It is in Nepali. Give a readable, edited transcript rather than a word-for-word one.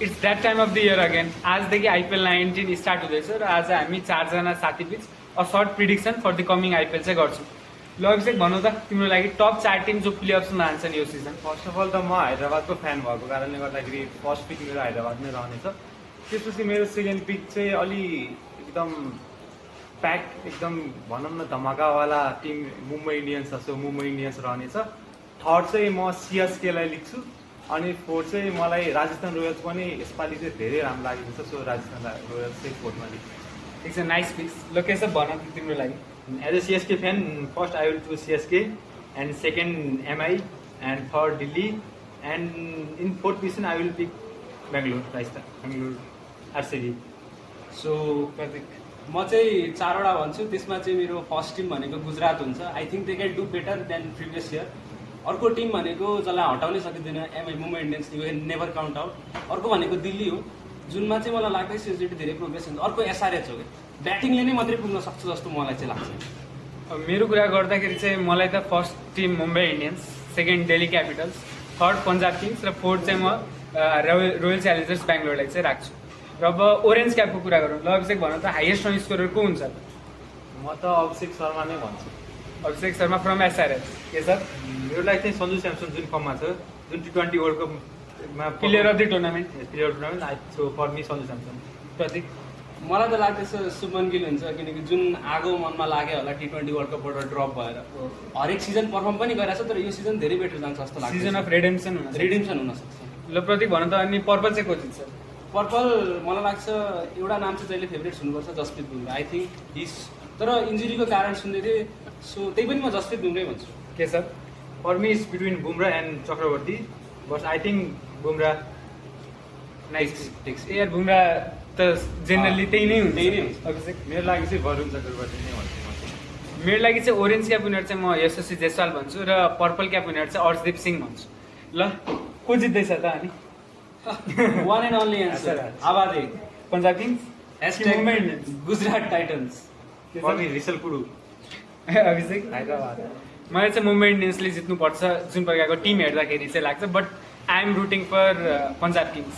It's that time of the year again. आजदेखि आइपिएल 19 स्टार्ट हुँदैछ र आज हामी 4जना साथी बिच a short prediction for the coming IPL चाहिँ गर्छौँ। ल अभिषेक भनौँ त तिम्रो लागि टप 4 टिम जो प्लेअफ्समा हान्छन् यो सिजन। फर्स्ट अफ अल त म हैदराबादको फ्यान भएको कारणले गर्दाखेरि फर्स्ट पिक मेरो हैदराबाद नै रहनेछ। त्यसपछि मेरो सेकेन्ड पिक चाहिँ अलि एकदम प्याक एकदम भनौँ न धमाकावाला टिम मुम्बई इन्डियन्स छ, सो मुम्बई इन्डियन्स रहनेछ। थर्ड चाहिँ म सिएसकेलाई लिन्छु अनि फोर्थ चाहिँ मलाई राजस्थान रोयल्स पनि यसपालि चाहिँ धेरै राम्रो लागेको छ, सो राजस्थान रोयल्स चाहिँ फोर्थमा लिन्छु। ठिक छ, नाइस पिक्स। ल के छ भन तिम्रो लागि। As a CSK fan, first I will choose CSK, and second MI, and third Delhi, and in fourth position I will pick Bangalore, Rajasthan, Bangalore, RCB. So Pratik म चाहिँ 4वटा भन्छु, त्यसमा चाहिँ मेरो फर्स्ट टिम भनेको गुजरात हुन्छ। I think they can do better than previous year. अर्को टिम भनेको जसलाई हटाउनै सकिँदैन MI Mumbai Indians, you can never count out. अर्को भनेको दिल्ली हो, जुनमा चाहिँ मलाई लाग्दैछ सिरियसली धेरै प्रोग्रेस हुन्छ। अर्को एसआरएच हो कि ब्याटिङले नै मात्रै पुग्न सक्छ जस्तो मलाई चाहिँ लाग्छ। अब मेरो कुरा गर्दाखेरि चाहिँ मलाई त first team Mumbai Indians, second Delhi Capitals, third Punjab Kings र फोर्थ चाहिँ म रोयल च्यालेन्जर्स बेङ्गलोरलाई चाहिँ राख्छु। र अब ओरेन्ज क्यापको कुरा गरौँ। ल अभिषेक भन त हाइएस्ट रन स्कोरर को हुन्छ? म त अभिषेक शर्मा नै भन्छु। Abhishek Sharma from SRH. के सर? मेरो लागि चाहिँ सञ्जु स्यामसन जुन फर्ममा छ, जुन T20 वर्ल्ड कपमा player of the tournament. Player tournament, so for me Sanju Samson. Pratik मलाई त लाग्दैछ शुभमन गिल हुन्छ, किनकि जुन आगो मनमा लाग्यो होला T20 वर्ल्ड कपबाट ड्रप भएर हरेक सिजन पर्फर्म पनि गरिरहेछ, तर यो सिजन धेरै बेटर जान्छ जस्तो लाग्छ। सिजन अफ रेडेम्सन हुन रिडिम्सन हुनसक्छ। ल प्रतीक भन त अनि पर्पल चाहिँ को जित्छ? पर्पल मलाई लाग्छ एउटा नाम चाहिँ जहिले फेभरेट हुनुपर्छ, जसप्रित बुमरा। आई थिङ्क हिज, तर इन्जुरीको कारण सुन्दै थिएँ, सो त्यही पनि म जसप्रित बुमरै भन्छु। के sir? For me is between Bumrah and Chakravarthy, but I think Bumrah. Nice takes यार, बुमरा त जेनरली त्यही नै हुन्छ। त्यही नै हुन्छ। अभिषेक मेरो लागि चाहिँ वरुण चक्रवर्ती नै भन्छु म चाहिँ। मेरो लागि चाहिँ ओरेन्ज क्याप विनर चाहिँ म यशस्वी जयसवाल भन्छु र पर्पल क्याप विनर चाहिँ अर्शदीप सिंह भन्छु। ल को जित्दैछ त अनि? वान एन्ड ओन्ली एन्सर आबादे, Punjab kings, Mumbai Indians, Gujarat titans. For me रिसल पुडु। अभिषेक हैदराबाद। मलाई चाहिँ मुम्बई इन्डियन्सले जित्नुपर्छ जुन प्रकारको टिम हेर्दाखेरि चाहिँ लाग्छ, but I am rooting for Punjab Kings.